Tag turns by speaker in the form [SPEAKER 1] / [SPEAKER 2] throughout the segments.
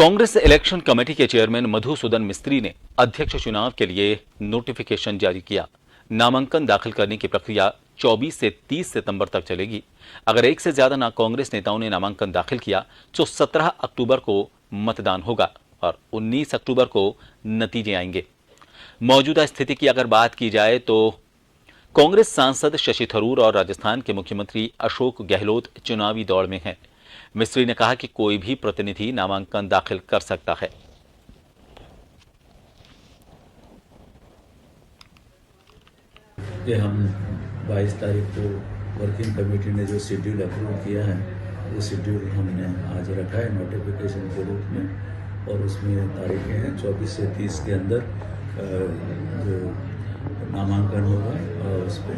[SPEAKER 1] Congress election committee के chairman Madhusudan मिस्त्री ने अध्यक्ष चुनाव के लिए नोटिफिकेशन जारी किया। नामांकन दाखिल करने की प्रक्रिया 24 से 30 सितंबर तक चलेगी। अगर एक से ज्यादा कांग्रेस नेताओं ने नामांकन दाखिल किया तो 17 अक्टूबर को मतदान होगा और 19 अक्टूबर को नतीजे आएंगे। मौजूदा स्थिति की अगर बात की जाए तो कांग्रेस सांसद शशि थरूर और राजस्थान के मुख्यमंत्री अशोक गहलोत चुनावी दौड़ में हैं। मिस्त्री ने कहा कि कोई भी प्रतिनिधि नामांकन दाखिल कर सकता है।
[SPEAKER 2] कि हम 22 तारीख को वर्किंग कमेटी ने जो शेड्यूल अप्रूव किया है वो शेड्यूल हमने आज रखा है नोटिफिकेशन के रूप में, और उसमें तारीखें हैं 24 से 30 के अंदर जो नामांकन होगा और उस पर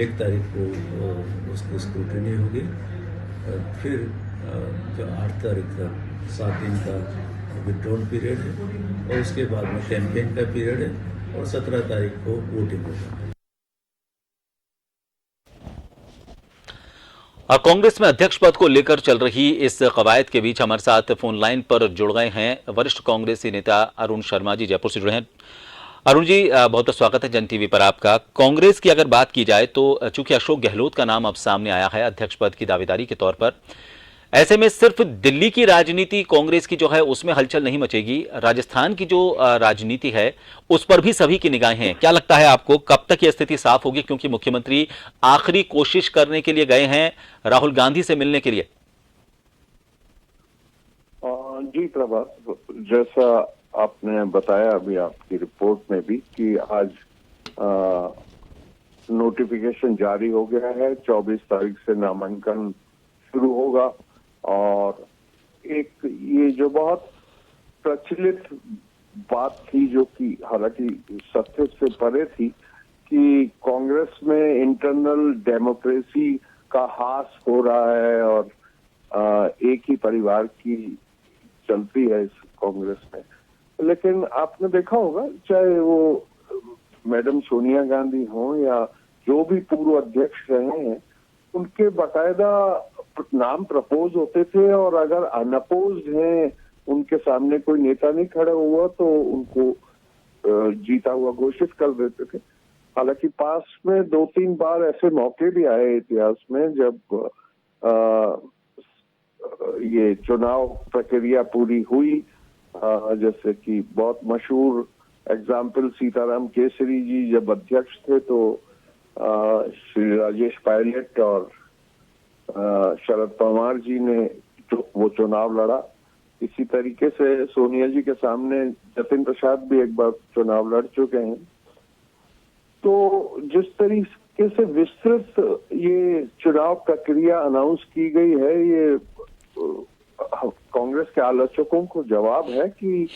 [SPEAKER 2] 1 तारीख को उसकी स्क्रूटनी होगी। फिर जो 8 तारीख तक 7 दिन का विड्रॉल पीरियड है और उसके बाद में कैंपेन का पीरियड है और 17 तारीख को वोटिंग होगा।
[SPEAKER 1] और कांग्रेस में अध्यक्ष पद को लेकर चल रही इस कवायद के बीच हमारे साथ फोन लाइन पर जुड़ गए हैं वरिष्ठ कांग्रेसी नेता अरुण शर्मा जी, जयपुर से जुड़े हैं। अरुण जी, बहुत बहुत स्वागत है जन टीवी पर आपका। कांग्रेस की अगर बात की जाए तो चूंकि अशोक गहलोत का नाम अब सामने आया है अध्यक्ष पद की दावेदारी के तौर पर, ऐसे में सिर्फ दिल्ली की राजनीति कांग्रेस की जो है उसमें हलचल नहीं मचेगी, राजस्थान की जो राजनीति है उस पर भी सभी की निगाहें हैं। क्या लगता है आपको कब तक यह स्थिति साफ होगी, क्योंकि मुख्यमंत्री आखिरी कोशिश करने के लिए गए हैं राहुल गांधी से मिलने के लिए?
[SPEAKER 3] जी प्रभात, जैसा आपने बताया अभी आपकी रिपोर्ट में भी कि आज नोटिफिकेशन जारी हो गया है। 24 तारीख से नामांकन शुरू होगा और एक ये जो बहुत प्रचलित बात थी जो कि हालांकि सत्य से परे थी कि कांग्रेस में इंटरनल डेमोक्रेसी का हास हो रहा है और एक ही परिवार की चलती है इस कांग्रेस में। लेकिन आपने देखा होगा चाहे वो मैडम सोनिया गांधी हो या जो भी पूर्व अध्यक्ष रहे हैं, उनके बाकायदा नाम प्रपोज होते थे और अगर अनअपोज हैं, उनके सामने कोई नेता नहीं खड़ा हुआ तो उनको जीता हुआ घोषित कर देते थे। हालांकि पास में 2-3 बार ऐसे मौके भी आए इतिहास में जब ये चुनाव प्रक्रिया पूरी हुई, जैसे कि बहुत मशहूर एग्जाम्पल सीताराम केसरी जी जब अध्यक्ष थे तो श्री राजेश पायलट और शरद पवार जी ने वो चुनाव लड़ा। इसी तरीके से सोनिया जी के सामने जतिन प्रसाद भी एक बार चुनाव लड़ चुके हैं। तो जिस तरीके से विस्तृत ये चुनाव प्रक्रिया अनाउंस की गई है, ये कांग्रेस के आलोचकों को जवाब है कि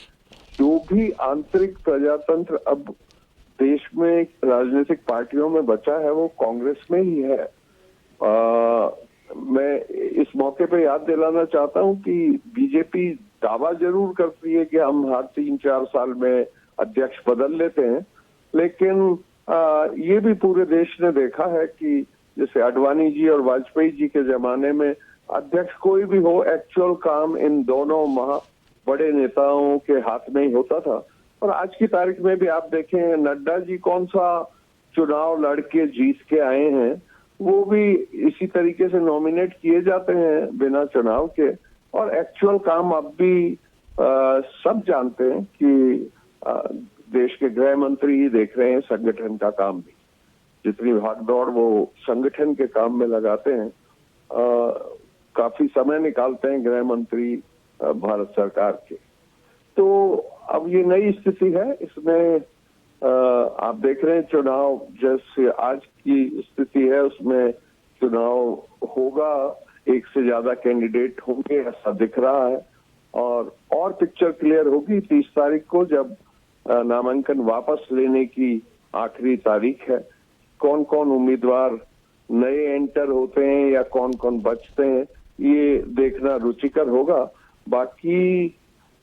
[SPEAKER 3] जो भी आंतरिक प्रजातंत्र अब देश में राजनीतिक पार्टियों में बचा है वो कांग्रेस में ही है। मैं इस मौके पे याद दिलाना चाहता हूं कि बीजेपी दावा जरूर करती है कि हम हर 3-4 साल में अध्यक्ष बदल लेते हैं, लेकिन ये भी पूरे देश ने देखा है कि जैसे अडवाणी जी और वाजपेयी जी के जमाने में अध्यक्ष कोई भी हो, एक्चुअल काम इन दोनों बड़े नेताओं के हाथ में ही होता था। और आज की तारीख में भी आप देखें नड्डा जी कौन सा चुनाव लड़के जीत के आए हैं, वो भी इसी तरीके से नॉमिनेट किए जाते हैं बिना चुनाव के। और एक्चुअल काम अब भी सब जानते हैं कि देश के गृह मंत्री ही देख रहे हैं संगठन का काम भी, जितनी भागदौड़ वो संगठन के काम में लगाते हैं। काफी समय निकालते हैं गृह मंत्री भारत सरकार के। तो अब ये नई स्थिति है, इसमें आप देख रहे हैं चुनाव जैसे आज की स्थिति है उसमें चुनाव होगा, एक से ज्यादा कैंडिडेट होंगे ऐसा दिख रहा है। और पिक्चर क्लियर होगी 30 तारीख को जब नामांकन वापस लेने की आखिरी तारीख है। कौन कौन उम्मीदवार नए एंटर होते हैं या कौन कौन बचते हैं ये देखना रुचिकर होगा। बाकी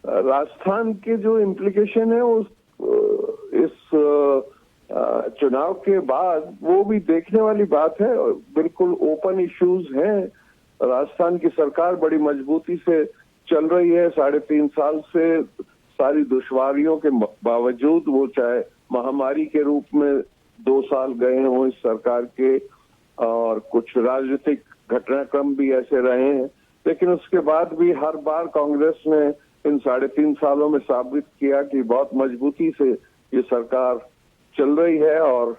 [SPEAKER 3] राजस्थान के जो इम्प्लीकेशन है उस इस चुनाव के बाद वो भी देखने वाली बात है। बिल्कुल ओपन इश्यूज हैं। राजस्थान की सरकार बड़ी मजबूती से चल रही है 3.5 साल से। सारी दुश्वारियों के बावजूद, वो चाहे महामारी के रूप में 2 साल गए हों इस सरकार के, और कुछ राजनीतिक घटनाक्रम भी ऐसे रहे हैं, लेकिन उसके बाद भी हर बार कांग्रेस ने इन 3.5 सालों में साबित किया कि बहुत मजबूती से ये सरकार चल रही है। और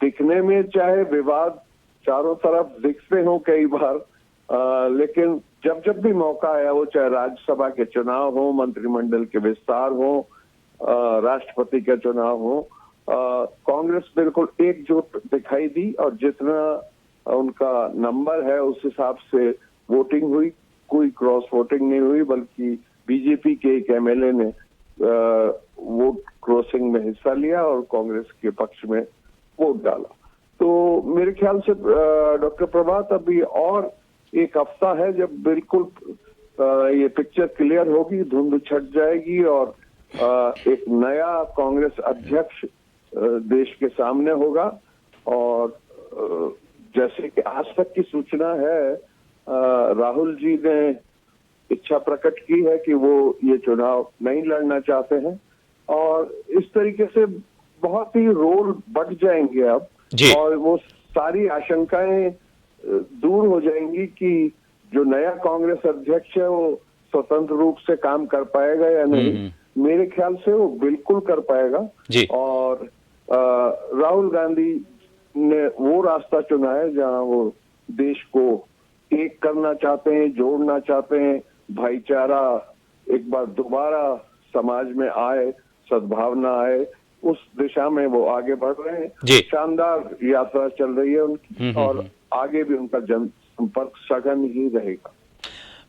[SPEAKER 3] दिखने में चाहे विवाद चारों तरफ दिखते हों कई बार, लेकिन जब जब भी मौका आया, वो चाहे राज्यसभा के चुनाव हो, मंत्रिमंडल के विस्तार हो, राष्ट्रपति के चुनाव हो, कांग्रेस बिल्कुल एकजुट दिखाई दी। और जितना उनका नंबर है उस हिसाब से वोटिंग हुई, कोई क्रॉस वोटिंग नहीं हुई, बल्कि बीजेपी के एक एमएलए ने वोट क्रॉसिंग में हिस्सा लिया और कांग्रेस के पक्ष में वोट डाला। तो मेरे ख्याल से डॉक्टर प्रभात, अभी और एक हफ्ता है जब बिल्कुल ये पिक्चर क्लियर होगी, धुंध छट जाएगी और एक नया कांग्रेस अध्यक्ष देश के सामने होगा। और जैसे कि आज तक की सूचना है, राहुल जी ने इच्छा प्रकट की है कि वो ये चुनाव नहीं लड़ना चाहते हैं, और इस तरीके से बहुत ही रोल बढ़ जाएंगे अब, और वो सारी आशंकाएं दूर हो जाएंगी कि जो नया कांग्रेस अध्यक्ष है वो स्वतंत्र रूप से काम कर पाएगा या नहीं। मेरे ख्याल से वो बिल्कुल कर पाएगा। और राहुल गांधी ने वो रास्ता चुना है जहां वो देश को एक करना चाहते हैं, जोड़ना चाहते हैं, भाईचारा एक बार दोबारा समाज में आए, सद्भावना आए, उस दिशा में वो आगे बढ़ रहे हैं। शानदार यात्रा चल रही है उनकी, और आगे भी उनका जनसंपर्क सघन ही रहेगा।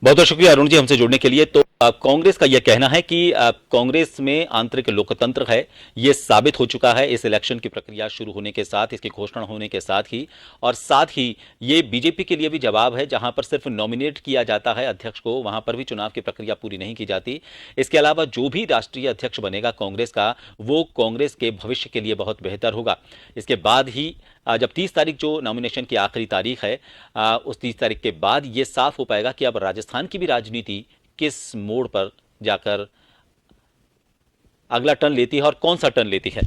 [SPEAKER 1] बहुत बहुत शुक्रिया अरुण जी हमसे जुड़ने के लिए। तो कांग्रेस का यह कहना है कि कांग्रेस में आंतरिक लोकतंत्र है, ये साबित हो चुका है इस इलेक्शन की प्रक्रिया शुरू होने के साथ, इसकी घोषणा होने के साथ ही, और साथ ही ये बीजेपी के लिए भी जवाब है, जहां पर सिर्फ नॉमिनेट किया जाता है अध्यक्ष को, वहां पर भी चुनाव की प्रक्रिया पूरी नहीं की जाती। इसके अलावा जो भी राष्ट्रीय अध्यक्ष बनेगा कांग्रेस का, वो कांग्रेस के भविष्य के लिए बहुत बेहतर होगा। इसके बाद ही जब 30 तारीख जो नॉमिनेशन की आखिरी तारीख है, उस 30 तारीख के बाद ये साफ हो पाएगा कि अब राजस्थान की भी राजनीति किस मोड़ पर जाकर अगला टर्न लेती है और कौन सा टर्न लेती है।